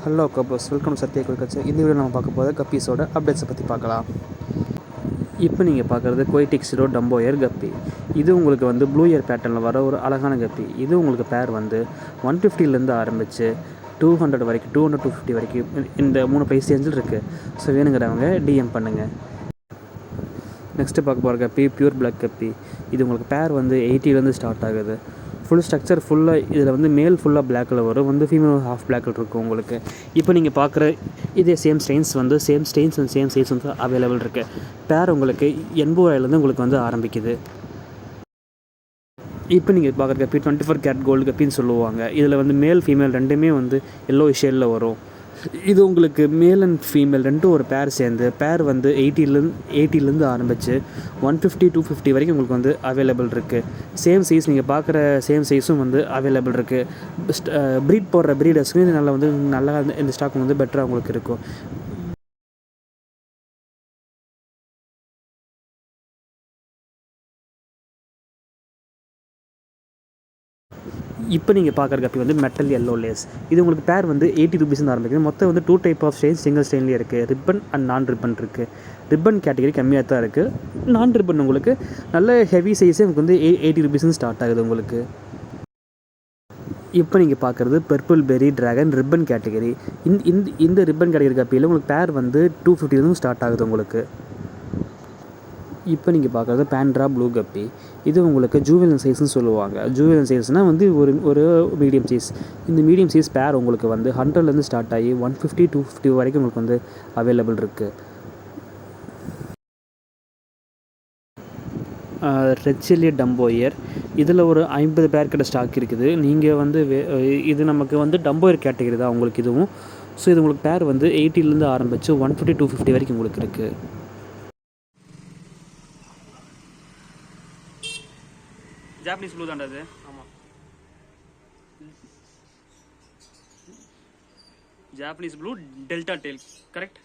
Hello கப்பர்ஸ், welcome to Sathya agriculture. இந்த video நம்ம பார்க்க போகிற கப்பீஸோட அப்டேட்ஸை பற்றி பார்க்கலாம். இப்போ நீங்கள் பார்க்குறது குவைட்டிக்ஸிரோ டம்போயர் கப்பி. இது உங்களுக்கு வந்து ப்ளூ இயர் பேட்டர்னில் வர ஒரு அழகான கப்பி. இது உங்களுக்கு பேர் வந்து 150லேருந்து ஆரம்பித்து 200 வரைக்கும் 200 to 250 வரைக்கும் இந்த 3 ப்ரைஸ் ரேஞ்சில் இருக்குது. ஸோ வேணுங்கிறவங்க டிஎம் பண்ணுங்கள். நெக்ஸ்ட்டு பார்க்க போகிற கப்பி பியூர் பிளாக் கப்பி. இது உங்களுக்கு பேர் வந்து 80லேருந்து ஸ்டார்ட் ஆகுது. ஃபுல் ஸ்ட்ரக்சர் ஃபுல்லாக இதில் வந்து மேல் ஃபுல்லாக பிளாக்கில் வரும், வந்து ஃபீமேல் ஹாஃப் பிளாக்கில் இருக்கும் உங்களுக்கு. இப்போ நீங்கள் பார்க்குற இதே சேம் ஸ்டெயின்ஸ் வந்து same stains and same size வந்து அவைலபிள் இருக்குது. பேர் உங்களுக்கு 80,000 உங்களுக்கு வந்து ஆரம்பிக்குது. இப்போ நீங்கள் பார்க்குற கப்பி 24 கேரட் கோல்டு கப்பின்னு சொல்லுவாங்க. இதில் வந்து மேல் ஃபீமேல் ரெண்டுமே வந்து எல்லோ ஷேடில் வரும். இது உங்களுக்கு மேல் அண்ட் ஃபீமேல் ரெண்டும் ஒரு பேர் சேர்ந்து பேர் வந்து 80லேருந்து ஆரம்பித்து 150 to 250 வரைக்கும் உங்களுக்கு வந்து அவைலபிள் இருக்குது. சேம் சைஸ் நீங்கள் பார்க்குற சேம் சைஸும் வந்து அவைலபிள் இருக்குது. ப்ரீட் போடுற ப்ரீடர்ஸ்க்கு நல்லா இந்த ஸ்டாக் வந்து பெட்டராக உங்களுக்கு இருக்கும். இப்போ நீங்கள் பார்க்குற கப்பி வந்து மெட்டல் எல்லோ லேஸ். இது உங்களுக்கு பேர் வந்து 80 ரூபீஸ்னு ஆரம்பிக்குது. மொத்தம் வந்து 2 டைப் ஆஃப் ஸ்டெயின் சிங்கிள் ஸ்டெயின்லேயே இருக்குது. ரிப்பன் அண்ட் நான் ரிப்பன் இருக்குது. ரிப்பன் கேட்டகரி கம்மியாக தான் இருக்குது. நான் ரிப்பன் உங்களுக்கு நல்ல ஹெவி சைஸே உங்களுக்கு வந்து 80 ரூபீஸ்னு ஸ்டார்ட் ஆகுது உங்களுக்கு. இப்போ நீங்கள் பார்க்குறது பர்பிள் பெரி ட்ராகன் ரிப்பன் கேட்டகரி. இந்த ரிப்பன் கேட்டகரி கப்பியில் உங்களுக்கு பேர் வந்து 250 ஸ்டார்ட் ஆகுது உங்களுக்கு. இப்போ நீங்கள் பார்க்குறது பேண்ட்ரா ப்ளூ கப்பி. இது உங்களுக்கு ஜூவெனல் சைஸ்ன்னு சொல்லுவாங்க. ஜூவெனல் சைஸ்னால் வந்து ஒரு மீடியம் சைஸ். இந்த மீடியம் சைஸ் பேர் உங்களுக்கு வந்து 100லேருந்து ஸ்டார்ட் ஆகி 150 to 250 வரைக்கும் உங்களுக்கு வந்து அவைலபிள் இருக்குது. ரெட் சில்லி டம்போயர் இதில் ஒரு 50 பேர் கிட்ட ஸ்டாக் இருக்குது. நீங்கள் வந்து இது நமக்கு வந்து டம்போயர் கேட்டகரி தான் உங்களுக்கு இதுவும். ஸோ இது உங்களுக்கு பேர் வந்து 80லேருந்து ஆரம்பித்து 150 to 250 வரைக்கும் உங்களுக்கு இருக்குது. ஜாப்பனீஸ் ப்ளூ தான்டா அது. ஆமாம், Japanese blue delta tail correct.